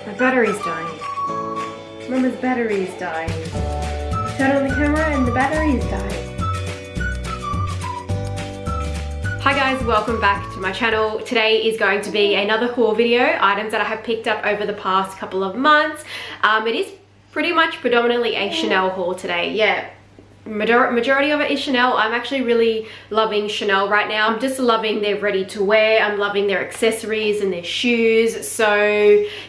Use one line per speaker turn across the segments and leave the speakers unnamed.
My battery's dying. Mama's battery is dying. Turn on the camera and the battery is dying. Hi guys, welcome back to my channel. Today is going to be another haul video, items that I have picked up over the past couple of months. It is pretty much predominantly a Chanel haul today. Yeah, majority of it is Chanel. I'm actually really loving Chanel right now. I'm just loving their ready to wear. I'm loving their accessories and their shoes. So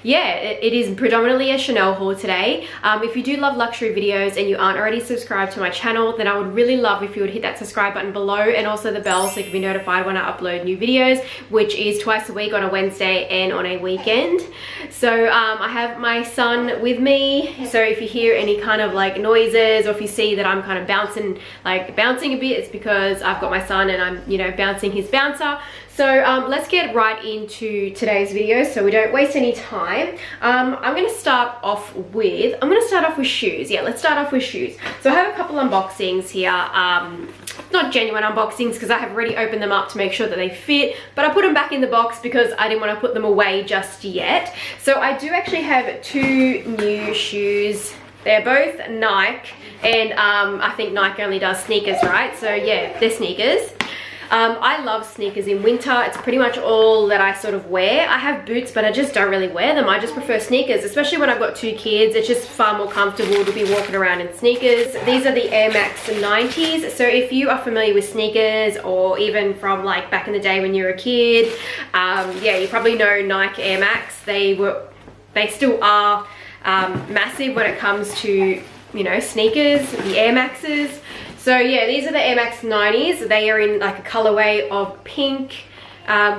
yeah, it is predominantly a Chanel haul today. If you do love luxury videos and you aren't already subscribed to my channel, then I would really love if you would hit that subscribe button below and also the bell so you can be notified when I upload new videos, which is twice a week on a Wednesday and on a weekend. So I have my son with me, so if you hear any kind of like noises or if you see that I'm kind of bouncing a bit, it's because I've got my son and I'm, you know, bouncing his bouncer. So let's get right into today's video so we don't waste any time. I'm going to start off with shoes. Yeah, let's start off with shoes. So I have a couple unboxings here. Not genuine unboxings because I have already opened them up to make sure that they fit, but I put them back in the box because I didn't want to put them away just yet. So I do actually have two new shoes. They're both Nike, and I think Nike only does sneakers, right? So yeah, they're sneakers. I love sneakers in winter. It's pretty much all that I sort of wear. I have boots, but I just don't really wear them. I just prefer sneakers, especially when I've got two kids. It's just far more comfortable to be walking around in sneakers. These are the Air Max 90s. So if you are familiar with sneakers, or even from like back in the day when you were a kid, yeah, you probably know Nike Air Max. They still are massive when it comes to, you know, sneakers, the Air Maxes. So yeah, these are the Air Max 90s. They are in like a colorway of pink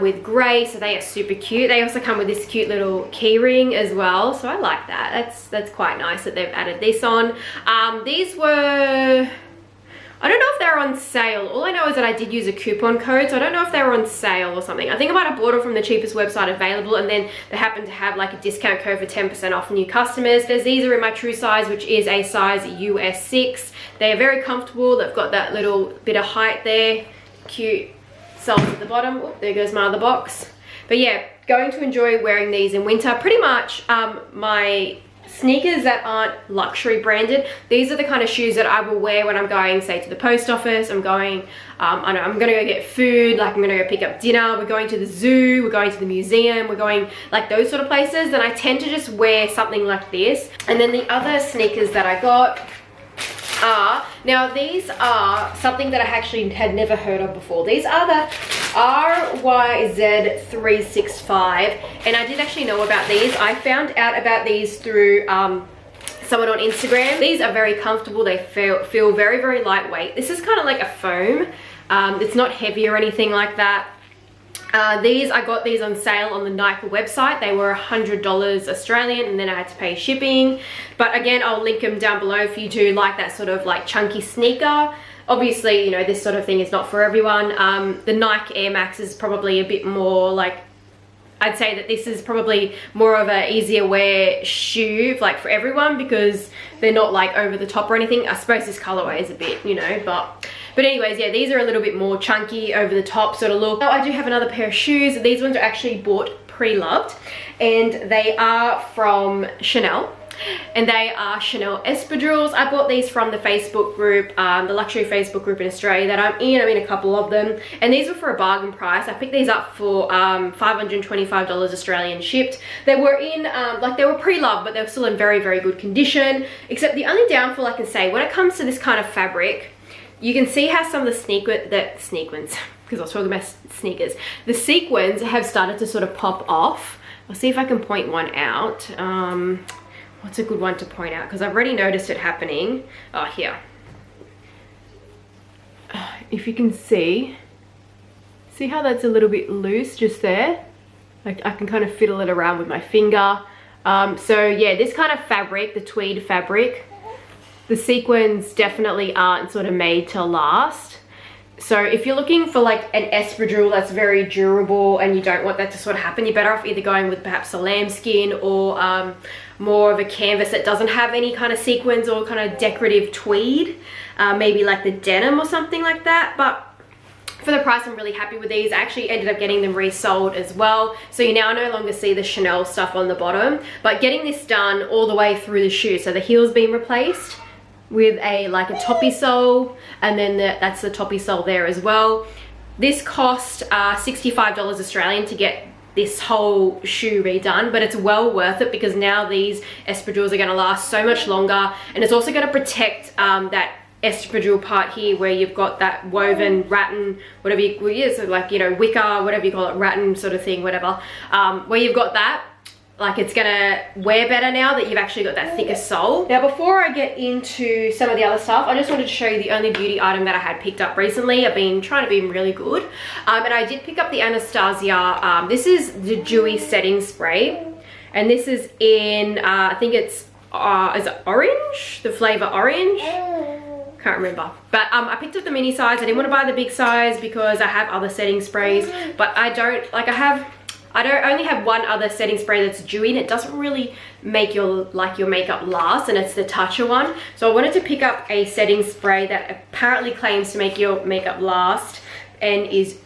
with grey, so they are super cute. They also come with this cute little key ring as well, so I like that. That's quite nice that they've added this on. These were, I don't know if they're on sale. All I know is that I did use a coupon code, so I don't know if they were on sale or something. I think I might have bought them from the cheapest website available, and then they happened to have like a discount code for 10% off new customers. These are in my true size, which is a size US 6. They are very comfortable. They've got that little bit of height there. Cute soles at the bottom. Oop, there goes my other box. But yeah, going to enjoy wearing these in winter. Pretty much my sneakers that aren't luxury branded, these are the kind of shoes that I will wear when I'm going, say, to the post office. I'm going, I know I'm gonna go get food, like I'm gonna go pick up dinner, we're going to the zoo, we're going to the museum, we're going like those sort of places. Then I tend to just wear something like this. And then the other sneakers that I got are, now these are something that I actually had never heard of before. These are the RYZ 365, and I did actually know about these. I found out about these through someone on Instagram. These are very comfortable. They feel very, very lightweight. This is kind of like a foam. It's not heavy or anything like that. I got these on sale on the Nike website. They were $100 Australian, and then I had to pay shipping. But again, I'll link them down below if you do like that sort of like chunky sneaker. Obviously, you know, this sort of thing is not for everyone. The Nike Air Max is probably a bit more like, I'd say that this is probably more of a easier wear shoe like for everyone, because they're not like over the top or anything. I suppose this colorway is a bit, you know, but anyways, yeah, these are a little bit more chunky, over the top sort of look. Now I do have another pair of shoes. These ones are actually bought pre-loved, and they are from Chanel. And they are Chanel Espadrilles. I bought these from the Facebook group, the luxury Facebook group in Australia that I'm in. I'm in a couple of them, and these were for a bargain price. I picked these up for $525 Australian shipped. They were in, like they were pre-loved, but they were still in very, very good condition. Except the only downfall I can say, when it comes to this kind of fabric, you can see how some of the sequins, because I was talking about sneakers, the sequins have started to sort of pop off. I'll see if I can point one out. What's a good one to point out? Because I've already noticed it happening. Oh, here. If you can see how that's a little bit loose just there? Like I can kind of fiddle it around with my finger. So yeah, this kind of fabric, the tweed fabric, the sequins definitely aren't sort of made to last. So if you're looking for like an espadrille that's very durable and you don't want that to sort of happen, you're better off either going with perhaps a lambskin or more of a canvas that doesn't have any kind of sequins or kind of decorative tweed, maybe like the denim or something like that. But For the price, I'm really happy with these. I actually ended up getting them resold as well. So you now no longer see the Chanel stuff on the bottom. But getting this done all the way through the shoe. So the heel's been replaced with a toppy sole, and then that's the toppy sole there as well. This cost $65 Australian to get this whole shoe redone, but it's well worth it because now these espadrilles are going to last so much longer, and it's also going to protect that espadrille part here where you've got that woven rattan, whatever you use, so like, you know, wicker, whatever you call it, rattan sort of thing, whatever, where you've got that, like, it's gonna wear better now that you've actually got that thicker sole. Now, before I get into some of the other stuff, I just wanted to show you the only beauty item that I had picked up recently. I've been trying to be really good, and I did pick up the Anastasia. This is the Dewy setting spray, and this is in I think it's is it orange, the flavor orange, can't remember, but I picked up the mini size. I didn't want to buy the big size because I have other setting sprays, but I don't only have one other setting spray that's dewy, and it doesn't really make your makeup last, and it's the Tatcha one. So I wanted to pick up a setting spray that apparently claims to make your makeup last and is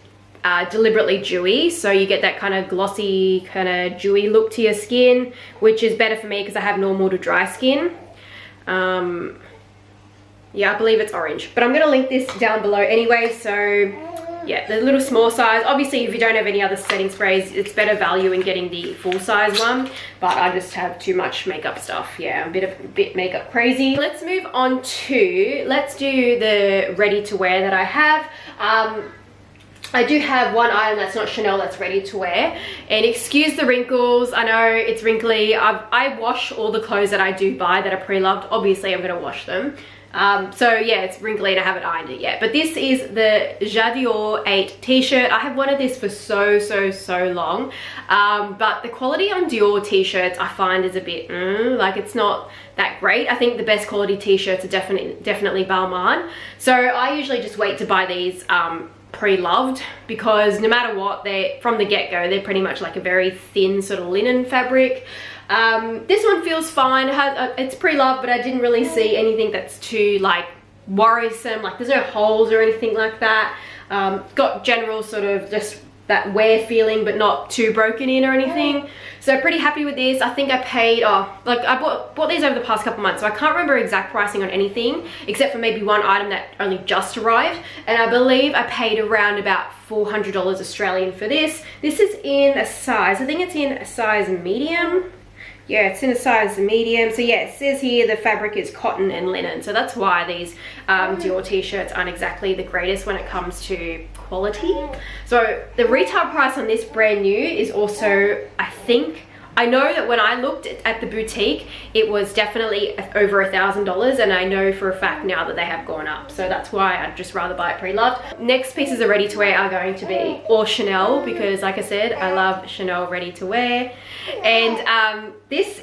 deliberately dewy, so you get that kind of glossy, kind of dewy look to your skin, which is better for me because I have normal to dry skin. Yeah, I believe it's orange, but I'm going to link this down below anyway. So yeah, the little small size. Obviously, if you don't have any other setting sprays, it's better value in getting the full size one, but I just have too much makeup stuff. Yeah, I'm a bit makeup crazy. Let's move on to, let's do the ready to wear that I have. I do have one item that's not Chanel that's ready to wear, and excuse the wrinkles, I know it's wrinkly. I wash all the clothes that I do buy that are pre-loved. Obviously I'm going to wash them. So yeah, it's wrinkly and I haven't ironed it yet, but this is the J'adore 8 t-shirt. I have wanted this for so long, but the quality on Dior t-shirts I find is a bit like, it's not that great. I think the best quality t-shirts are definitely Balmain. So I usually just wait to buy these pre-loved, because no matter what, they're from the get-go, they're pretty much like a very thin sort of linen fabric. This one feels fine. It's pre-loved, but I didn't really see anything that's too like worrisome. Like, there's no holes or anything like that. Got general sort of just that wear feeling, but not too broken in or anything. So pretty happy with this. I think I paid, like I bought these over the past couple months, so I can't remember exact pricing on anything except for maybe one item that only just arrived, and I believe I paid around about $400 Australian for this. This is in a size, I think it's in a size medium. Yeah, it's in a size medium. So yeah, it says here the fabric is cotton and linen. So that's why these Dior t-shirts aren't exactly the greatest when it comes to quality. So the retail price on this brand new is also, I know that when I looked at the boutique, it was definitely over $1,000, and I know for a fact now that they have gone up. So that's why I'd just rather buy it pre-loved. Next pieces of ready to wear are going to be all Chanel, because like I said, I love Chanel ready to wear. And these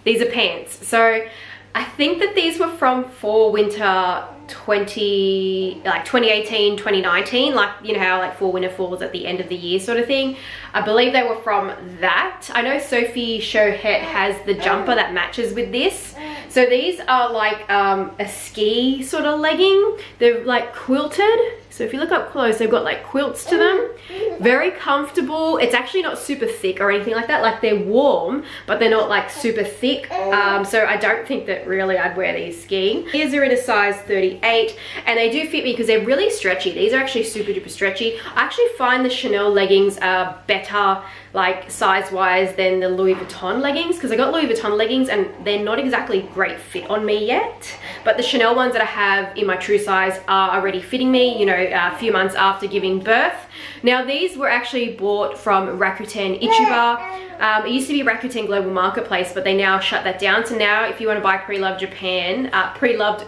are pants. So I think that these were from fall winter 2018, 2019, like, you know how like fall winter falls at the end of the year sort of thing. I believe they were from that. I know Sophie Chohet has the jumper that matches with this. So these are like a ski sort of legging. They're like quilted. So if you look up close, they've got like quilts to them. Very comfortable. It's actually not super thick or anything like that. Like, they're warm, but they're not like super thick. So I don't think that really I'd wear these skiing. These are in a size 38, and they do fit me because they're really stretchy. These are actually super duper stretchy. I actually find the Chanel leggings are better like size wise than the Louis Vuitton leggings, because I got Louis Vuitton leggings and they're not exactly great fit on me yet, but the Chanel ones that I have in my true size are already fitting me, you know, a few months after giving birth. Now these were actually bought from Rakuten Ichiba. It used to be Rakuten Global Marketplace, but they now shut that down. So now if you want to buy pre-loved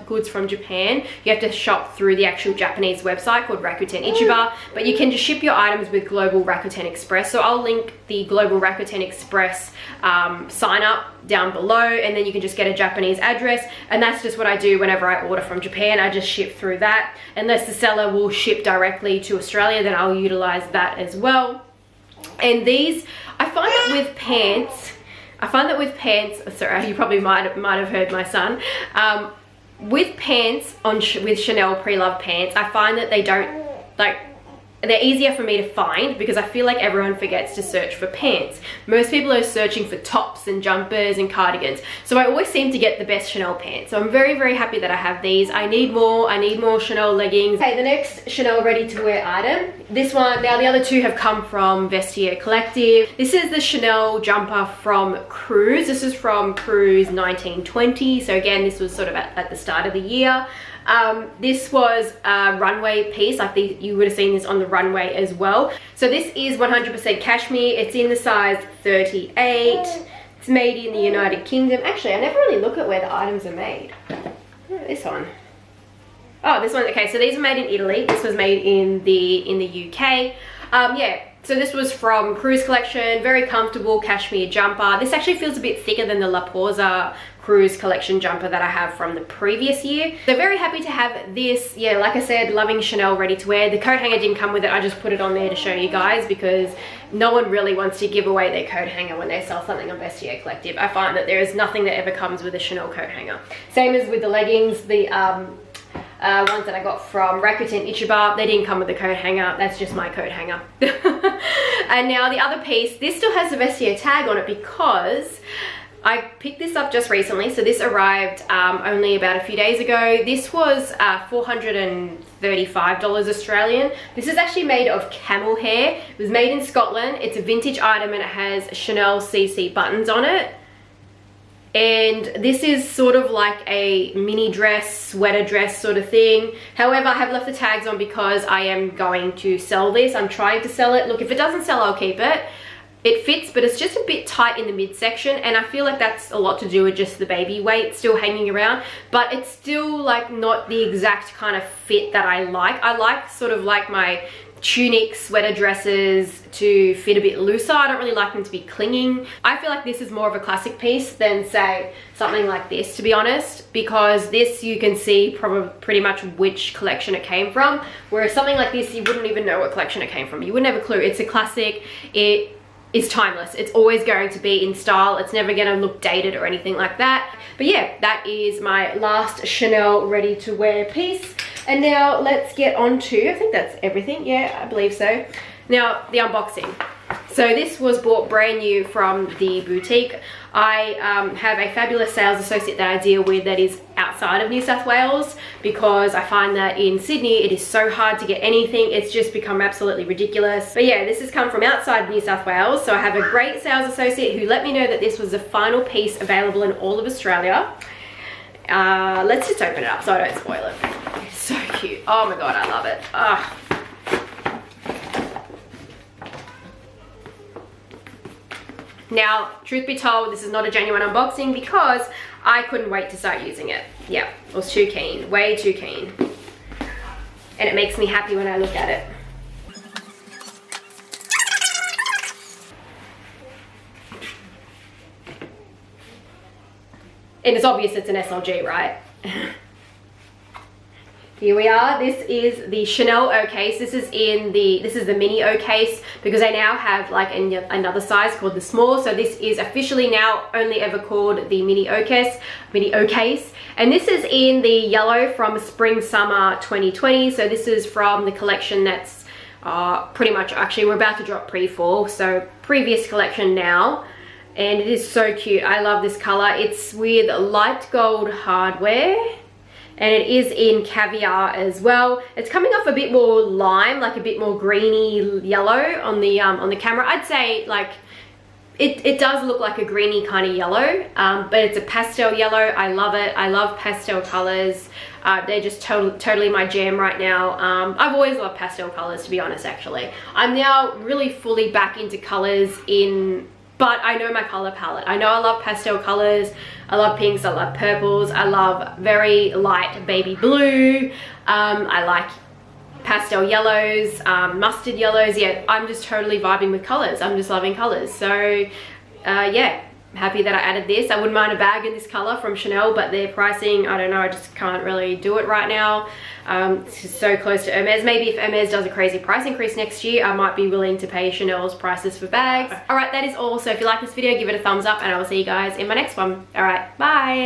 goods from Japan, you have to shop through the actual Japanese website called Rakuten Ichiba, but you can just ship your items with Global Rakuten Express. So I'll link the Global Rakuten Express sign up down below, and then you can just get a Japanese address, and that's just what I do whenever I order from Japan. I just ship through that. Unless the seller will ship directly to Australia, then I'll utilize that as well. And these, I find that with pants, sorry, you probably might have heard my son, with pants, with Chanel pre-loved pants, I find that they don't like, they're easier for me to find because I feel like everyone forgets to search for pants. Most people are searching for tops and jumpers and cardigans. So I always seem to get the best Chanel pants. So I'm very, very happy that I have these. I need more Chanel leggings. Okay, the next Chanel ready-to-wear item. This one, now the other two have come from Vestiaire Collective. This is the Chanel jumper from Cruise. This is from Cruise 1920. So again, this was sort of at the start of the year. This was a runway piece. I think you would have seen this on the runway as well. So this is 100% cashmere. It's in the size 38. It's made in the United Kingdom. Actually, I never really look at where the items are made. This one. Oh, this one. Okay, so these are made in Italy. This was made in the UK. Yeah. So this was from Cruise Collection, very comfortable cashmere jumper. This actually feels a bit thicker than the La Posa Cruise Collection jumper that I have from the previous year. So very happy to have this. Yeah, like I said, loving Chanel ready to wear. The coat hanger didn't come with it. I just put it on there to show you guys because no one really wants to give away their coat hanger when they sell something on Vestiaire Collective. I find that there is nothing that ever comes with a Chanel coat hanger. Same as with the leggings, the ones that I got from Rakuten Ichiba, they didn't come with a coat hanger. That's just my coat hanger. And now the other piece, this still has the Vestiaire tag on it because I picked this up just recently. So this arrived only about a few days ago. This was $435 Australian. This is actually made of camel hair. It was made in Scotland. It's a vintage item and it has Chanel CC buttons on it. And this is sort of like a mini dress, sweater dress sort of thing. However, I have left the tags on because I am going to sell this. I'm trying to sell it. Look, if it doesn't sell, I'll keep it. It fits, but it's just a bit tight in the midsection, and I feel like that's a lot to do with just the baby weight still hanging around, but it's still like not the exact kind of fit that I like. I like sort of like my tunic sweater dresses to fit a bit looser. I don't really like them to be clinging. I feel like this is more of a classic piece than say something like this, to be honest, because this you can see probably pretty much which collection it came from, whereas something like this you wouldn't even know what collection it came from. You wouldn't have a clue. It's a classic. It is timeless. It's always going to be in style. It's never going to look dated or anything like that. But yeah, that is my last Chanel ready to wear piece. And now let's get on to, I think that's everything. Yeah, I believe so. Now the unboxing. So this was bought brand new from the boutique. I have a fabulous sales associate that I deal with that is outside of New South Wales, because I find that in Sydney it is so hard to get anything. It's just become absolutely ridiculous. But yeah, this has come from outside New South Wales. So I have a great sales associate who let me know that this was the final piece available in all of Australia. Let's just open it up so I don't spoil it. It's so cute. Oh my god, I love it. Now, truth be told, this is not a genuine unboxing because I couldn't wait to start using it. Yeah, I was too keen, way too keen. And it makes me happy when I look at it. And it's obvious it's an SLG, right? Here we are. This is the Chanel O case. This is the mini O case because I now have like another size called the small. So this is officially now only ever called the mini O case. And this is in the yellow from Spring Summer 2020. So this is from the collection that's pretty much, actually we're about to drop pre-fall. So previous collection now. And it is so cute. I love this color. It's with light gold hardware. And it is in caviar as well. It's coming off a bit more lime, like a bit more greeny yellow on the camera. I'd say like it does look like a greeny kind of yellow, but it's a pastel yellow. I love it. I love pastel colors. They're just totally my jam right now. I've always loved pastel colors, to be honest. Actually, I'm now really fully back into colors but I know my color palette. I know I love pastel colors. I love pinks, I love purples. I love very light baby blue. I like pastel yellows, mustard yellows. Yeah, I'm just totally vibing with colors. I'm just loving colors. So yeah, happy that I added this. I wouldn't mind a bag in this color from Chanel, but their pricing, I don't know, I just can't really do it right now. It's just so close to Hermes. Maybe if Hermes does a crazy price increase next year, I might be willing to pay Chanel's prices for bags. All right, that is all. So if you like this video, give it a thumbs up and I will see you guys in my next one. All right, bye.